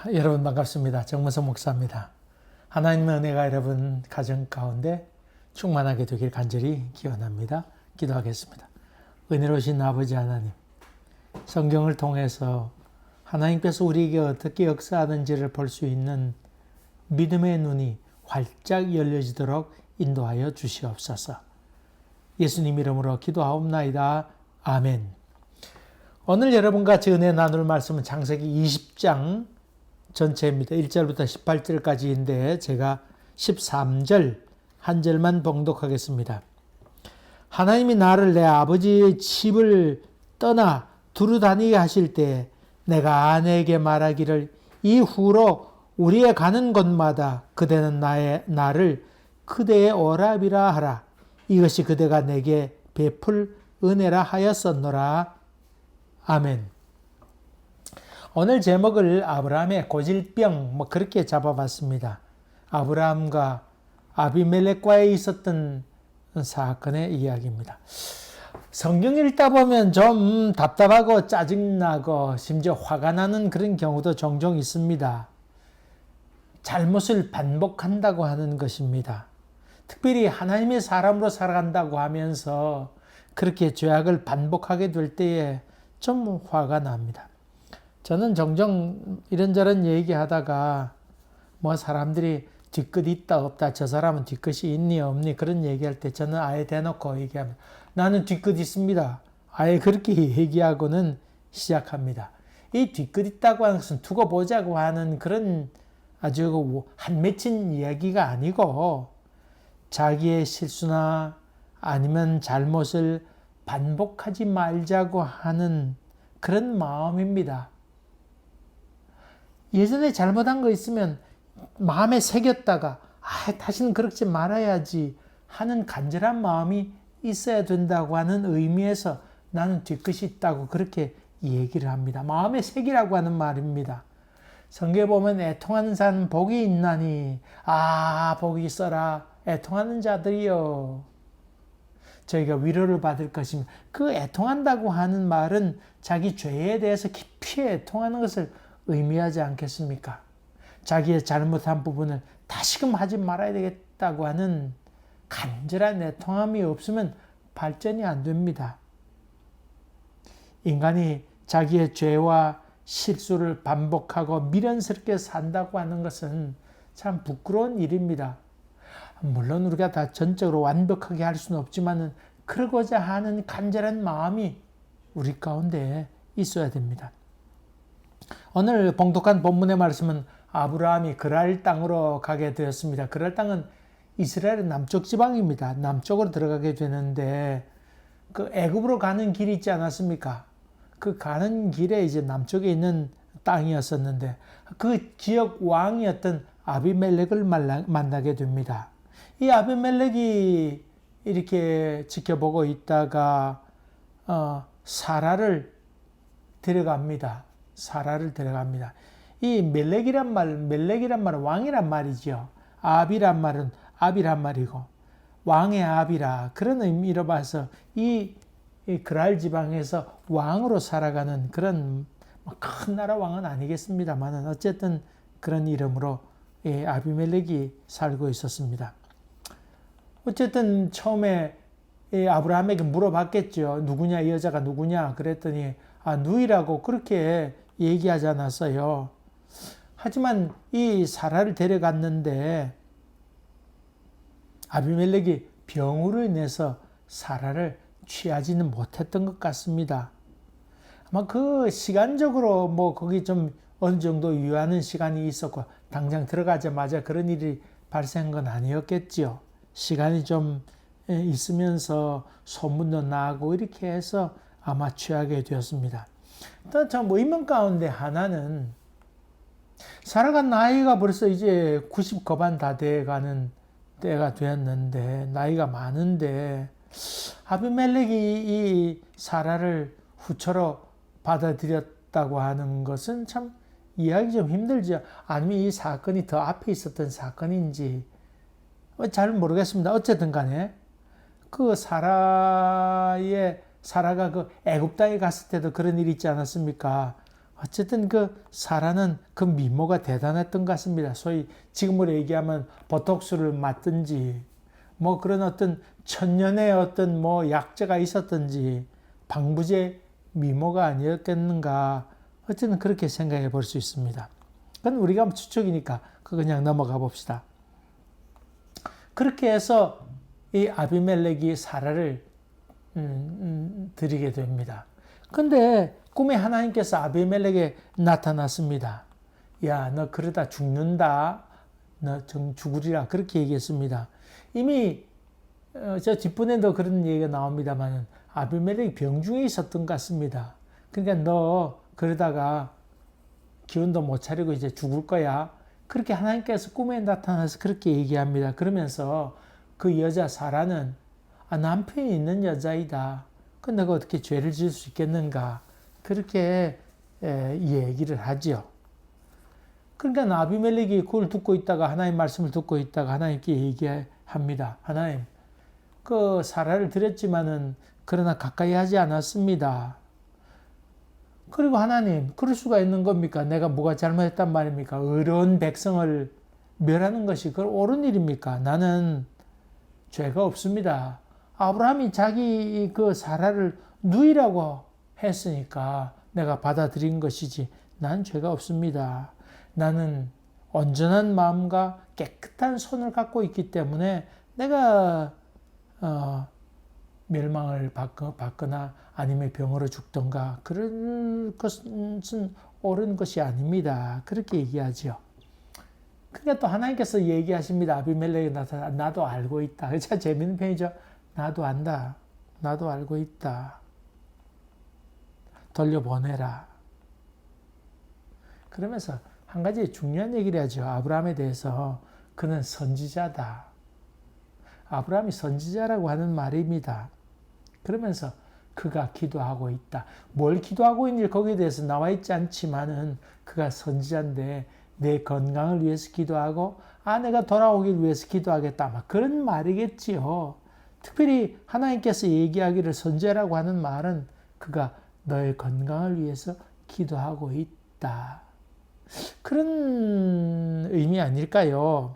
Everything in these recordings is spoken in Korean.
여러분 반갑습니다. 정문성 목사입니다. 하나님의 은혜가 여러분 가정 가운데 충만하게 되길 간절히 기원합니다. 기도하겠습니다. 은혜로우신 아버지 하나님, 성경을 통해서 하나님께서 우리에게 어떻게 역사하는지를 볼 수 있는 믿음의 눈이 활짝 열려지도록 인도하여 주시옵소서. 예수님 이름으로 기도하옵나이다. 아멘. 오늘 여러분과 같이 은혜 나눌 말씀은 창세기 20장 전체입니다. 1절부터 18절까지인데 제가 13절 한 절만 봉독하겠습니다. 하나님이 나를 내 아버지의 집을 떠나 두루 다니게 하실 때 내가 아내에게 말하기를 이후로 우리의 가는 곳마다 그대는 나를 그대의 오랍이라 하라. 이것이 그대가 내게 베풀 은혜라 하였었노라. 아멘. 오늘 제목을 아브라함의 고질병 그렇게 잡아봤습니다. 아브라함과 아비멜렉과에 있었던 사건의 이야기입니다. 성경 읽다 보면 좀 답답하고 짜증나고 심지어 화가 나는 그런 경우도 종종 있습니다. 잘못을 반복한다고 하는 것입니다. 특별히 하나님의 사람으로 살아간다고 하면서 그렇게 죄악을 반복하게 될 때에 좀 화가 납니다. 저는 종종 이런저런 얘기하다가 사람들이 뒤끝 있다 없다, 저 사람은 뒤끝이 있니 없니 그런 얘기할 때 저는 아예 대놓고 얘기합니다. 나는 뒤끝 있습니다. 아예 그렇게 얘기하고는 시작합니다. 이 뒤끝 있다고 하는 것은 두고 보자고 하는 그런 아주 한 맺힌 이야기가 아니고 자기의 실수나 아니면 잘못을 반복하지 말자고 하는 그런 마음입니다. 예전에 잘못한 거 있으면 마음에 새겼다가 다시는 그렇지 말아야지 하는 간절한 마음이 있어야 된다고 하는 의미에서 나는 뒤끝이 있다고 그렇게 얘기를 합니다. 마음에 새기라고 하는 말입니다. 성경에 보면 애통하는 자는 복이 있나니 복이 있어라 애통하는 자들이요 저희가 위로를 받을 것입니다. 그 애통한다고 하는 말은 자기 죄에 대해서 깊이 애통하는 것을 의미하지 않겠습니까? 자기의 잘못한 부분을 다시금 하지 말아야 되겠다고 하는 간절한 애통함이 없으면 발전이 안 됩니다. 인간이 자기의 죄와 실수를 반복하고 미련스럽게 산다고 하는 것은 참 부끄러운 일입니다. 물론 우리가 다 전적으로 완벽하게 할 수는 없지만 그러고자 하는 간절한 마음이 우리 가운데 있어야 됩니다. 오늘 봉독한 본문의 말씀은 아브라함이 그랄 땅으로 가게 되었습니다. 그랄 땅은 이스라엘의 남쪽 지방입니다. 남쪽으로 들어가게 되는데 그 애굽으로 가는 길이 있지 않았습니까? 그 가는 길에 이제 남쪽에 있는 땅이었었는데 그 지역 왕이었던 아비멜렉을 만나게 됩니다. 이 아비멜렉이 이렇게 지켜보고 있다가 사라를 데려갑니다. 이 멜렉이란 말은 왕이란 말이죠. 아비란 말은 아비란 말이고 왕의 아비라 그런 의미로 봐서 이 그랄 지방에서 왕으로 살아가는 그런 큰 나라 왕은 아니겠습니다만 어쨌든 그런 이름으로 아비멜렉이 살고 있었습니다. 어쨌든 처음에 아브라함에게 물어봤겠죠. 누구냐, 이 여자가 누구냐 그랬더니 누이라고 그렇게 얘기하지 않았어요. 하지만 이 사라를 데려갔는데 아비멜렉이 병으로 인해서 사라를 취하지는 못했던 것 같습니다. 아마 그 시간적으로 거기 좀 어느 정도 유하는 시간이 있었고 당장 들어가자마자 그런 일이 발생한 건 아니었겠지요. 시간이 좀 있으면서 소문도 나고 이렇게 해서 아마 취하게 되었습니다. 또 참 의문 가운데 하나는 사라가 나이가 벌써 이제 90 거반 다 돼가는 때가 되었는데 나이가 많은데 아비멜렉이 이 사라를 후처로 받아들였다고 하는 것은 참 이해하기 좀 힘들죠. 아니면 이 사건이 더 앞에 있었던 사건인지 잘 모르겠습니다. 어쨌든 간에 그 사라가 그 애굽 땅에 갔을 때도 그런 일이 있지 않았습니까? 어쨌든 그 사라는 그 미모가 대단했던 것 같습니다. 소위 지금으로 얘기하면 보톡스를 맞든지 뭐 그런 어떤 천년의 어떤 뭐 약재가 있었든지 방부제 미모가 아니었겠는가. 어쨌든 그렇게 생각해 볼 수 있습니다. 그건 우리가 추측이니까 그거 그냥 넘어가 봅시다. 그렇게 해서 이 아비멜렉이 사라를 드리게 됩니다. 근데 꿈에 하나님께서 아비멜렉에 나타났습니다. 야, 너 그러다 죽는다. 너 죽으리라. 그렇게 얘기했습니다. 이미 저 뒷부분에도 그런 얘기가 나옵니다만 아비멜렉이 병중에 있었던 것 같습니다. 그러니까 너 그러다가 기운도 못 차리고 이제 죽을 거야. 그렇게 하나님께서 꿈에 나타나서 그렇게 얘기합니다. 그러면서 그 여자 사라는 남편이 있는 여자이다. 그 내가 어떻게 죄를 지을 수 있겠는가. 그렇게 얘기를 하지요. 그러니까 아비멜렉이 그걸 듣고 있다가 하나님 말씀을 듣고 있다가 하나님께 얘기합니다. 하나님, 그 사라를 드렸지만은 그러나 가까이 하지 않았습니다. 그리고 하나님, 그럴 수가 있는 겁니까? 내가 뭐가 잘못했단 말입니까? 의로운 백성을 멸하는 것이 그 옳은 일입니까? 나는 죄가 없습니다. 아브라함이 자기 그 사라를 누이라고 했으니까 내가 받아들인 것이지 난 죄가 없습니다. 나는 온전한 마음과 깨끗한 손을 갖고 있기 때문에 내가 멸망을 받거나 아니면 병으로 죽던가 그런 것은 옳은 것이 아닙니다. 그렇게 얘기하죠. 그러니까 또 하나님께서 얘기하십니다. 아비멜렉이 나타나 나도 알고 있다. 참 재밌는 편이죠. 나도 안다. 나도 알고 있다. 돌려보내라. 그러면서 한 가지 중요한 얘기를 하죠. 아브라함에 대해서 그는 선지자다. 아브라함이 선지자라고 하는 말입니다. 그러면서 그가 기도하고 있다. 뭘 기도하고 있는지 거기에 대해서 나와 있지 않지만은 그가 선지자인데 내 건강을 위해서 기도하고 아내가 돌아오길 위해서 기도하겠다. 막 그런 말이겠지요. 특별히 하나님께서 얘기하기를 선지자라고 하는 말은 그가 너의 건강을 위해서 기도하고 있다. 그런 의미 아닐까요?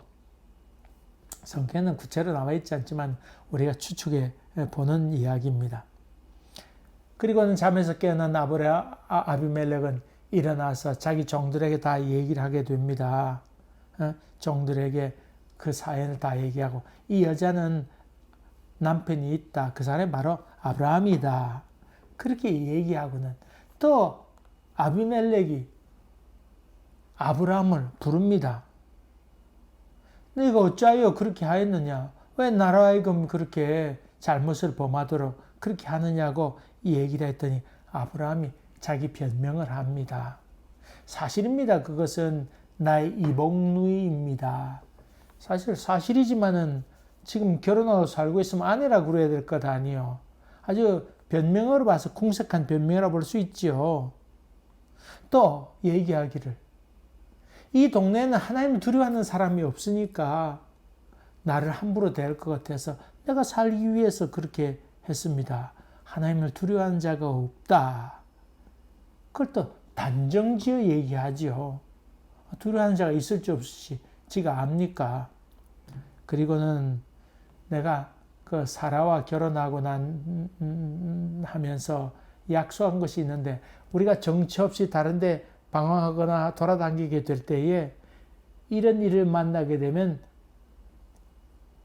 성경에는 구체로 나와 있지 않지만 우리가 추측해 보는 이야기입니다. 그리고는 잠에서 깨어난 아비멜렉은 일어나서 자기 종들에게 다 얘기를 하게 됩니다. 종들에게 그 사연을 다 얘기하고 이 여자는 남편이 있다. 그 사람이 바로 아브라함이다. 그렇게 얘기하고는 또 아비멜렉이 아브라함을 부릅니다. 너희가 어찌하여 그렇게 하였느냐? 왜 나로 하여금 그렇게 잘못을 범하도록 그렇게 하느냐고 이 얘기를 했더니 아브라함이 자기 변명을 합니다. 사실입니다. 그것은 나의 이복누이입니다. 사실이지만은 지금 결혼하고 살고 있으면 아내라고 그래야 될 것 아니요. 아주 변명으로 봐서 궁색한 변명이라고 볼 수 있죠. 또 얘기하기를 이 동네에는 하나님을 두려워하는 사람이 없으니까 나를 함부로 대할 것 같아서 내가 살기 위해서 그렇게 했습니다. 하나님을 두려워하는 자가 없다. 그걸 또 단정지어 얘기하지요. 두려워하는 자가 있을지 없을지 지가 압니까? 그리고는 내가 그 사라와 결혼하고 하면서 약속한 것이 있는데 우리가 정처 없이 다른데 방황하거나 돌아다니게 될 때에 이런 일을 만나게 되면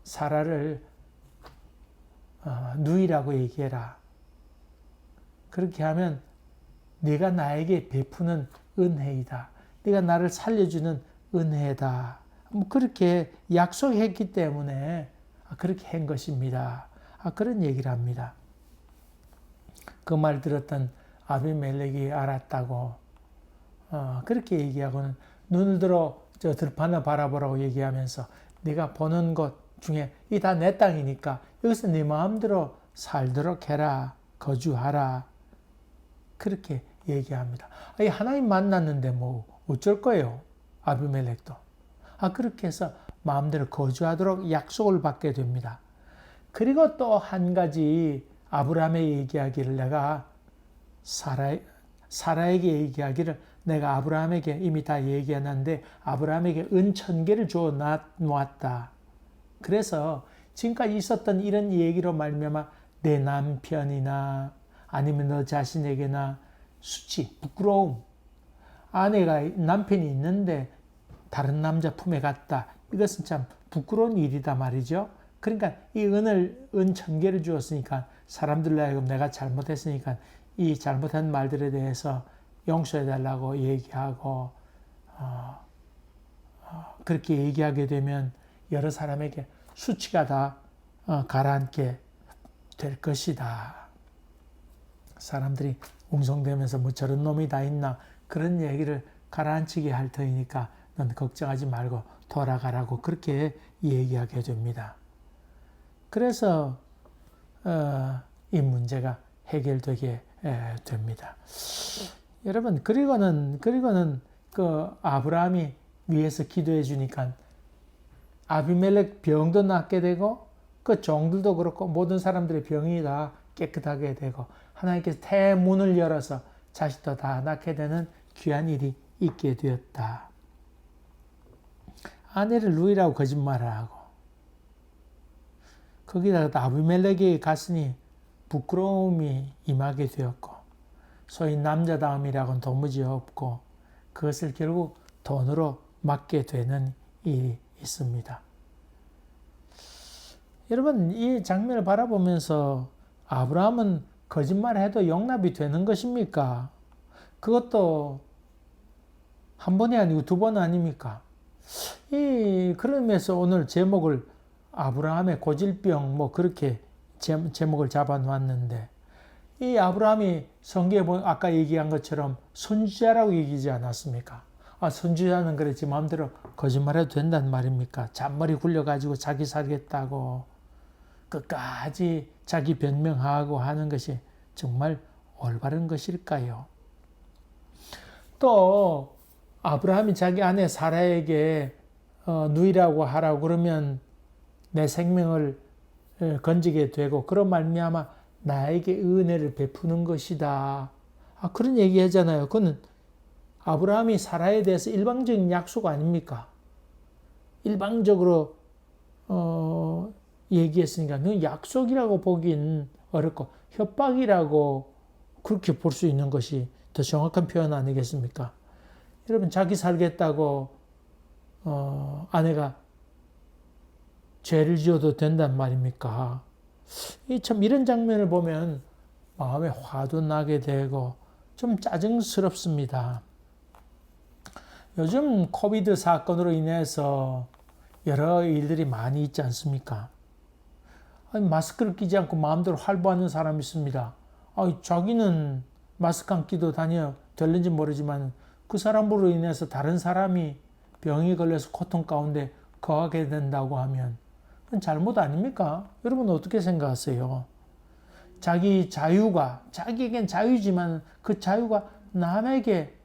사라를 누이라고 얘기해라. 그렇게 하면 네가 나에게 베푸는 은혜이다. 네가 나를 살려주는 은혜다. 뭐 그렇게 약속했기 때문에 그렇게 한 것입니다. 그런 얘기를 합니다. 그 말 들었던 아비멜렉이 알았다고 그렇게 얘기하고는 눈을 들어 저 들판을 바라보라고 얘기하면서 네가 보는 것 중에 이 다 내 땅이니까 여기서 네 마음대로 살도록 해라. 거주하라. 그렇게 얘기합니다. 하나님 만났는데 뭐 어쩔 거예요. 아비멜렉도. 그렇게 해서 마음대로 거주하도록 약속을 받게 됩니다. 그리고 또 한 가지 아브라함의 얘기하기를 내가 사라에게 얘기하기를 내가 아브라함에게 이미 다 얘기해놨는데 아브라함에게 은 1000개를 주어 놓았다. 그래서 지금까지 있었던 이런 얘기로 말미암아 내 남편이나 아니면 너 자신에게나 수치, 부끄러움, 아내가 남편이 있는데 다른 남자 품에 갔다. 이것은 참 부끄러운 일이다 말이죠. 그러니까 이 은 1000개를 주었으니까 사람들로 하여금 내가 잘못했으니까 이 잘못한 말들에 대해서 용서해달라고 얘기하고 그렇게 얘기하게 되면 여러 사람에게 수치가 다 가라앉게 될 것이다. 사람들이 웅성대면서 뭐 저런 놈이 다 있나 그런 얘기를 가라앉히게 할 터이니까 넌 걱정하지 말고 돌아가라고 그렇게 얘기하게 됩니다. 그래서 이 문제가 해결되게 됩니다. 여러분 그리고는 그 아브라함이 위에서 기도해 주니까 아비멜렉 병도 낫게 되고 그 종들도 그렇고 모든 사람들의 병이 다 깨끗하게 되고 하나님께서 태문을 열어서 자식도 다 낳게 되는 귀한 일이 있게 되었다. 아내를 누이라고 거짓말을 하고 거기다가 아비멜렉이 갔으니 부끄러움이 임하게 되었고 소위 남자다움이라고는 도무지 없고 그것을 결국 돈으로 막게 되는 일이 있습니다. 여러분 이 장면을 바라보면서 아브라함은 거짓말해도 용납이 되는 것입니까? 그것도 한 번이 아니고 두 번 아닙니까? 그러면서 오늘 제목을 아브라함의 고질병 뭐 그렇게 제목을 잡아 놓았는데 이 아브라함이 성경에 보면 아까 얘기한 것처럼 선지자라고 얘기하지 않았습니까? 선지자는 그래 지 마음대로 거짓말해도 된다는 말입니까? 잔머리 굴려가지고 자기 살겠다고 끝까지 자기 변명하고 하는 것이 정말 올바른 것일까요? 또 아브라함이 자기 아내 사라에게 누이라고 하라고 그러면 내 생명을 건지게 되고 그런 말미암아 나에게 은혜를 베푸는 것이다. 그런 얘기 하잖아요. 그건 아브라함이 사라에 대해서 일방적인 약속 아닙니까? 일방적으로 얘기했으니까 그 약속이라고 보긴 어렵고 협박이라고 그렇게 볼 수 있는 것이 더 정확한 표현 아니겠습니까? 여러분 자기 살겠다고 아내가 죄를 지어도 된단 말입니까? 참 이런 장면을 보면 마음에 화도 나게 되고 좀 짜증스럽습니다. 요즘 코비드 사건으로 인해서 여러 일들이 많이 있지 않습니까? 마스크를 끼지 않고 마음대로 활보하는 사람이 있습니다. 자기는 마스크 안 끼도 될는지 모르지만 그 사람으로 인해서 다른 사람이 병이 걸려서 고통 가운데 거하게 된다고 하면 그건 잘못 아닙니까? 여러분 어떻게 생각하세요? 자기에겐 자유지만 그 자유가 남에게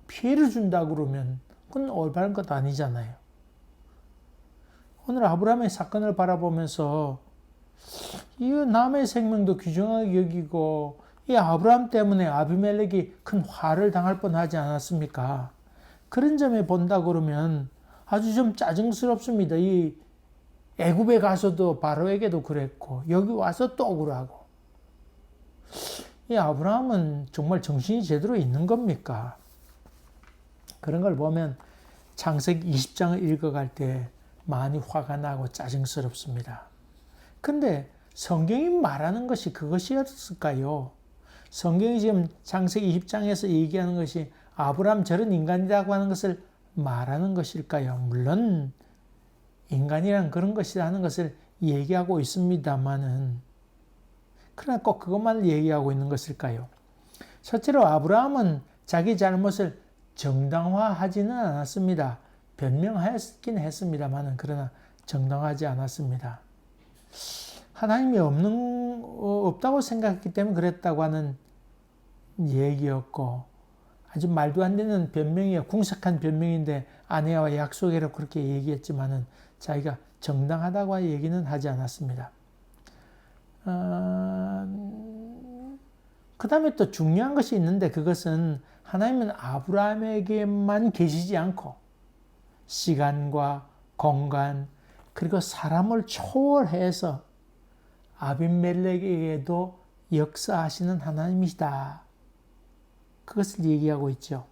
피해를 준다 그러면 그건 올바른 것 아니잖아요. 오늘 아브라함의 사건을 바라보면서 이 남의 생명도 귀중하게 여기고 이 아브라함 때문에 아비멜렉이 큰 화를 당할 뻔하지 않았습니까? 그런 점에 본다 그러면 아주 좀 짜증스럽습니다. 이 애굽에 가서도 바로에게도 그랬고 여기 와서 또 그러고 이 아브라함은 정말 정신이 제대로 있는 겁니까? 그런 걸 보면 창세기 20장을 읽어갈 때 많이 화가 나고 짜증스럽습니다. 근데 성경이 말하는 것이 그것이었을까요? 성경이 지금 창세기 20장에서 얘기하는 것이 아브라함 저런 인간이라고 하는 것을 말하는 것일까요? 물론 인간이란 그런 것이라는 것을 얘기하고 있습니다만은 그러나 꼭 그것만을 얘기하고 있는 것일까요? 첫째로 아브라함은 자기 잘못을 정당화하지는 않았습니다. 변명하였긴 했습니다만은 그러나 정당하지 않았습니다. 하나님이 없다고 생각했기 때문에 그랬다고 하는 얘기였고 아주 말도 안 되는 변명이에요. 궁색한 변명인데 아내와 약속이라고 그렇게 얘기했지만은 자기가 정당하다고 얘기는 하지 않았습니다. 그 다음에 또 중요한 것이 있는데 그것은 하나님은 아브라함에게만 계시지 않고 시간과 공간 그리고 사람을 초월해서 아비멜렉에게도 역사하시는 하나님이시다. 그것을 얘기하고 있죠.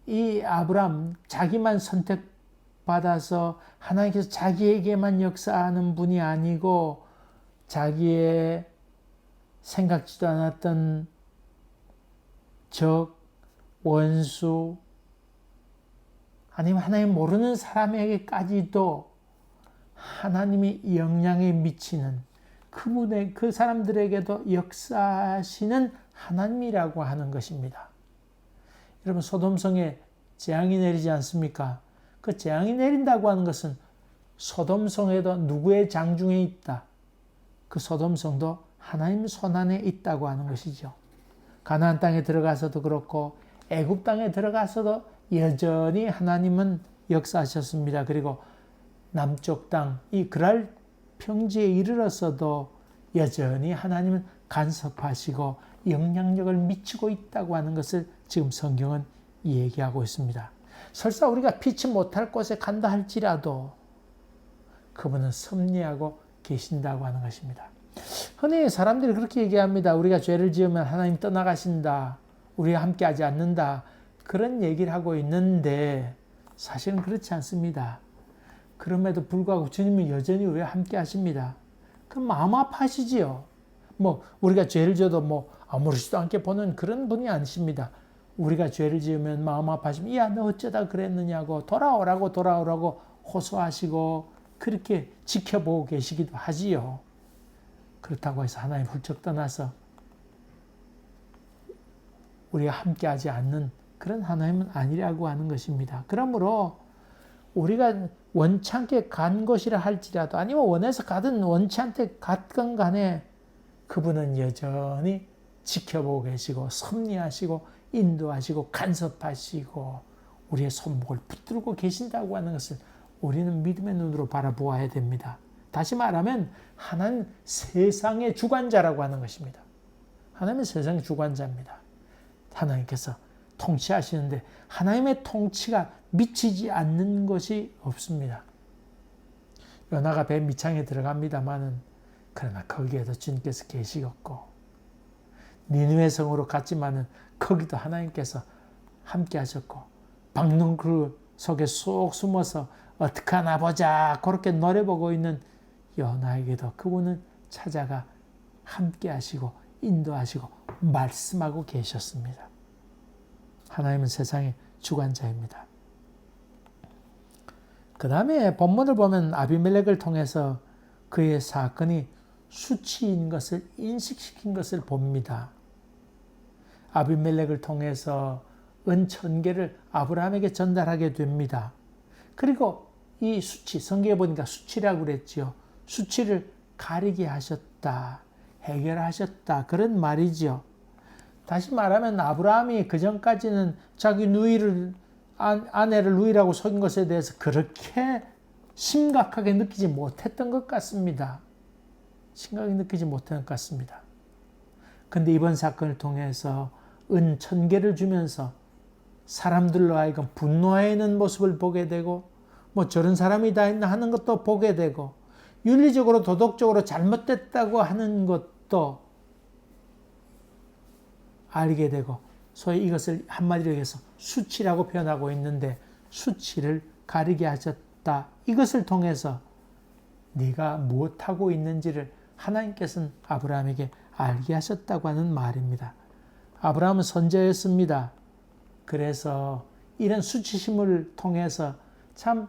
이 아브라함 자기만 선택받아서 하나님께서 자기에게만 역사하는 분이 아니고 자기의 생각지도 않았던 적, 원수 아니면 하나님 모르는 사람에게까지도 하나님이 영향에 미치는 그분의 그 사람들에게도 역사하시는 하나님이라고 하는 것입니다. 여러분 소돔성에 재앙이 내리지 않습니까? 그 재앙이 내린다고 하는 것은 소돔성에도 누구의 장중에 있다. 그 소돔성도 하나님 손안에 있다고 하는 것이죠. 가나안 땅에 들어가서도 그렇고 애굽 땅에 들어가서도 여전히 하나님은 역사하셨습니다. 그리고 남쪽 땅, 이 그랄 평지에 이르러서도 여전히 하나님은 간섭하시고 영향력을 미치고 있다고 하는 것을 지금 성경은 얘기하고 있습니다. 설사 우리가 피치 못할 곳에 간다 할지라도 그분은 섭리하고 계신다고 하는 것입니다. 흔히 사람들이 그렇게 얘기합니다. 우리가 죄를 지으면 하나님 떠나가신다. 우리와 함께하지 않는다. 그런 얘기를 하고 있는데 사실은 그렇지 않습니다. 그럼에도 불구하고 주님은 여전히 우리와 함께 하십니다. 그럼 마음 아파하시지요. 우리가 죄를 지어도 아무렇지도 않게 보는 그런 분이 아니십니다. 우리가 죄를 지으면 마음 아파하시면 야, 너 어쩌다 그랬느냐고 돌아오라고 호소하시고 그렇게 지켜보고 계시기도 하지요. 그렇다고 해서 하나님 훌쩍 떠나서 우리가 함께하지 않는 그런 하나님은 아니라고 하는 것입니다. 그러므로 우리가 원찮게 간 것이라 할지라도 아니면 원해서 가든 원치 않게 갔건 간에 그분은 여전히 지켜보고 계시고 섭리하시고 인도하시고 간섭하시고 우리의 손목을 붙들고 계신다고 하는 것을 우리는 믿음의 눈으로 바라보아야 됩니다. 다시 말하면 하나님 세상의 주관자라고 하는 것입니다. 하나님은 세상의 주관자입니다. 하나님께서 통치하시는데 하나님의 통치가 미치지 않는 것이 없습니다. 요나가 배 밑창에 들어갑니다마는 그러나 거기에도 주님께서 계시었고 니느웨 성으로 갔지만은 거기도 하나님께서 함께 하셨고 박능굴 속에 쏙 숨어서 어떡하나 보자 그렇게 노려보고 있는 요나에게도 그분은 찾아가 함께 하시고 인도하시고 말씀하고 계셨습니다. 하나님은 세상의 주관자입니다. 그 다음에 본문을 보면 아비멜렉을 통해서 그의 사건이 수치인 것을 인식시킨 것을 봅니다. 아비멜렉을 통해서 은 1000개를 아브라함에게 전달하게 됩니다. 그리고 이 수치, 성경에 보니까 수치라고 그랬지요. 수치를 가리게 하셨다, 해결하셨다 그런 말이죠. 다시 말하면 아브라함이 그전까지는 자기 아내를 누이라고 속인 것에 대해서 그렇게 심각하게 느끼지 못했던 것 같습니다. 심각하게 느끼지 못했던 것 같습니다. 근데 이번 사건을 통해서 은 1000개를 주면서 사람들로 하여금 분노하는 모습을 보게 되고 저런 사람이 다 있나 하는 것도 보게 되고 윤리적으로 도덕적으로 잘못됐다고 하는 것도 알게 되고 소위 이것을 한마디로 해서 수치라고 표현하고 있는데 수치를 가리게 하셨다. 이것을 통해서 네가 무엇하고 있는지를 하나님께서는 아브라함에게 알게 하셨다고 하는 말입니다. 아브라함은 선지자였습니다. 그래서 이런 수치심을 통해서 참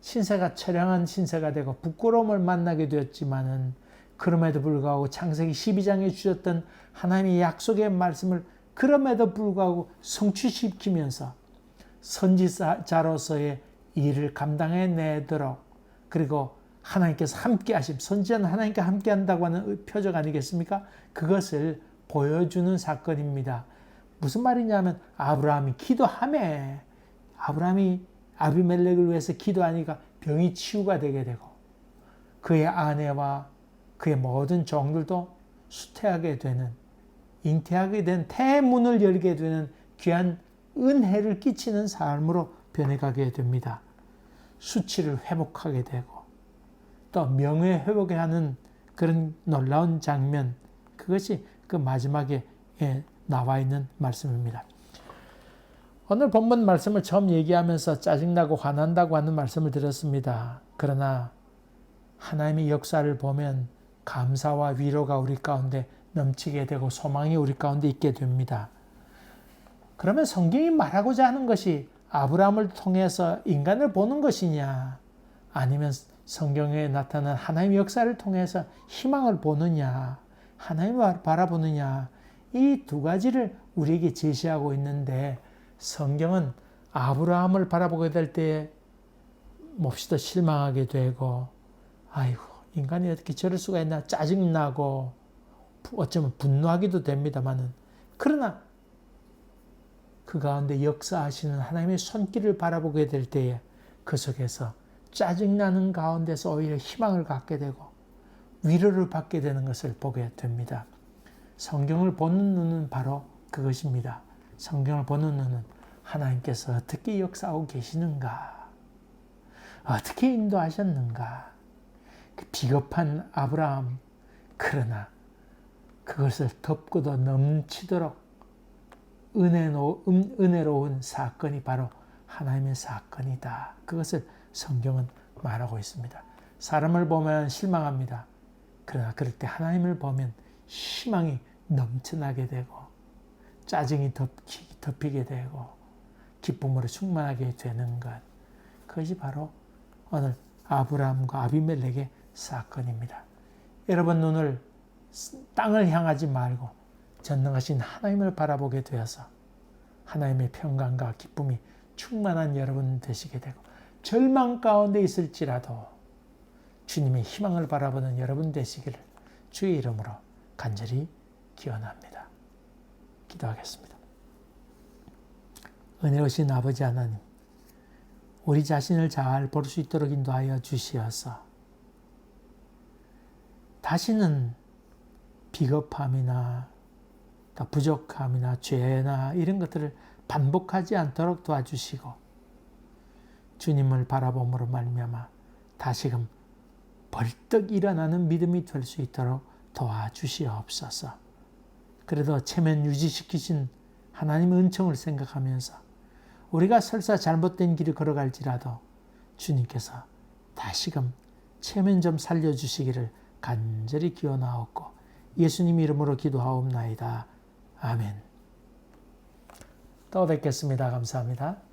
신세가 처량한 신세가 되고 부끄러움을 만나게 되었지만은 그럼에도 불구하고 창세기 12장에 주셨던 하나님의 약속의 말씀을 그럼에도 불구하고 성취시키면서 선지자로서의 일을 감당해내도록 그리고 하나님께서 함께 하심, 선지자는 하나님께 함께 한다고 하는 표적 아니겠습니까? 그것을 보여주는 사건입니다. 무슨 말이냐면 아브라함이 기도하며 아브라함이 아비멜렉을 위해서 기도하니까 병이 치유가 되게 되고 그의 아내와 그의 모든 종들도 수태하게 되는 잉태하게 된 태문을 열게 되는 귀한 은혜를 끼치는 삶으로 변해가게 됩니다. 수치를 회복하게 되고 또 명예 회복에 하는 그런 놀라운 장면, 그것이 그 마지막에 나와 있는 말씀입니다. 오늘 본문 말씀을 처음 얘기하면서 짜증나고 화난다고 하는 말씀을 드렸습니다. 그러나 하나님의 역사를 보면 감사와 위로가 우리 가운데 넘치게 되고 소망이 우리 가운데 있게 됩니다. 그러면 성경이 말하고자 하는 것이 아브라함을 통해서 인간을 보는 것이냐, 아니면 성경에 나타난 하나님의 역사를 통해서 희망을 보느냐, 하나님을 바라보느냐, 이 두 가지를 우리에게 제시하고 있는데, 성경은 아브라함을 바라보게 될 때에 몹시도 실망하게 되고, 아이고 인간이 어떻게 저럴 수가 있나 짜증나고 어쩌면 분노하기도 됩니다만은, 그러나 그 가운데 역사하시는 하나님의 손길을 바라보게 될 때에 그 속에서 짜증나는 가운데서 오히려 희망을 갖게 되고 위로를 받게 되는 것을 보게 됩니다. 성경을 보는 눈은 바로 그것입니다. 성경을 보는 눈은 하나님께서 어떻게 역사하고 계시는가, 어떻게 인도하셨는가, 그 비겁한 아브라함, 그러나 그것을 덮고도 넘치도록 은혜로운 사건이 바로 하나님의 사건이다. 그것을 성경은 말하고 있습니다. 사람을 보면 실망합니다. 그러나 그럴 때 하나님을 보면 희망이 넘쳐나게 되고 짜증이 덮이게 되고 기쁨으로 충만하게 되는 것, 그것이 바로 오늘 아브라함과 아비멜렉의 사건입니다. 여러분 눈을 땅을 향하지 말고 전능하신 하나님을 바라보게 되어서 하나님의 평강과 기쁨이 충만한 여러분 되시게 되고, 절망 가운데 있을지라도 주님의 희망을 바라보는 여러분 되시기를 주의 이름으로 간절히 기원합니다. 기도하겠습니다. 은혜로우신 아버지 하나님, 우리 자신을 잘 볼 수 있도록 인도하여 주시어서 다시는 비겁함이나 부족함이나 죄나 이런 것들을 반복하지 않도록 도와주시고, 주님을 바라봄으로 말미암아 다시금 벌떡 일어나는 믿음이 될 수 있도록 도와주시옵소서. 그래도 체면 유지시키신 하나님의 은총을 생각하면서 우리가 설사 잘못된 길을 걸어갈지라도 주님께서 다시금 체면 좀 살려주시기를 간절히 기원하옵고 예수님 이름으로 기도하옵나이다. 아멘. 또 뵙겠습니다. 감사합니다.